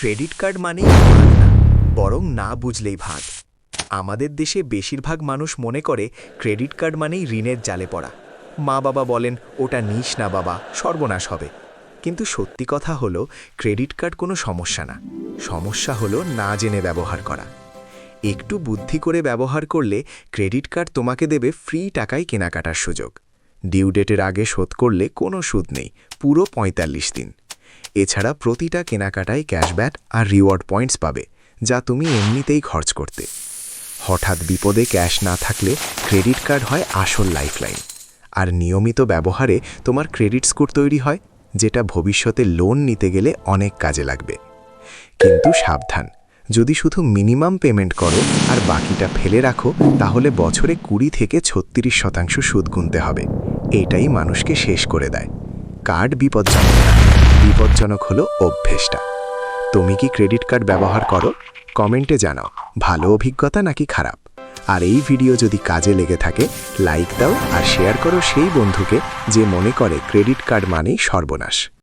Credit card মানেই ভাগ না, বরং না বুঝলেই ভাগ। আমাদের দেশে বেশিরভাগ মানুষ মনে করে ক্রেডিট কার্ড মানেই ঋণের জালে পড়া। মা বাবা বলেন, ওটা নিস না বাবা, সর্বনাশ হবে। কিন্তু সত্যি কথা হলো, ক্রেডিট কার্ড কোনো সমস্যা না। সমস্যা হলো না জেনে ব্যবহার করা। একটু বুদ্ধি করে ব্যবহার করলে ক্রেডিট কার্ড তোমাকে দেবে ফ্রি টাকায় কেনাকাটার সুযোগ। ডিউ ডেটের আগে শোধ করলে কোনো সুদ নেই, পুরো ৪৫ দিন। এছাড়া প্রতিটা কেনাকাটায় ক্যাশব্যাক আর রিওয়ার্ড পয়েন্টস পাবে, যা তুমি এমনিতেই খরচ করতে। হঠাৎ বিপদে ক্যাশ না থাকলে ক্রেডিট কার্ড হয় আসল লাইফলাইন। আর নিয়মিত ব্যবহারে তোমার ক্রেডিট স্কোর তৈরি হয়, যেটা ভবিষ্যতে লোন নিতে গেলে অনেক কাজে লাগবে। কিন্তু সাবধান, যদি শুধু মিনিমাম পেমেন্ট করো আর বাকিটা ফেলে রাখো, তাহলে বছরে ২০ থেকে ৩৬% সুদ গুনতে হবে। এটাই মানুষকে শেষ করে দেয়। কার্ড বিপজ্জনক না, বিপজ্জনক হলো অভ্যেসটা। তুমি কি ক্রেডিট কার্ড ব্যবহার করো? কমেন্টে জানাও, ভালো অভিজ্ঞতা নাকি খারাপ। আর এই ভিডিও যদি কাজে লেগে থাকে, লাইক দাও আর শেয়ার করো সেই বন্ধুকে যে মনে করে ক্রেডিট কার্ড মানেই সর্বনাশ।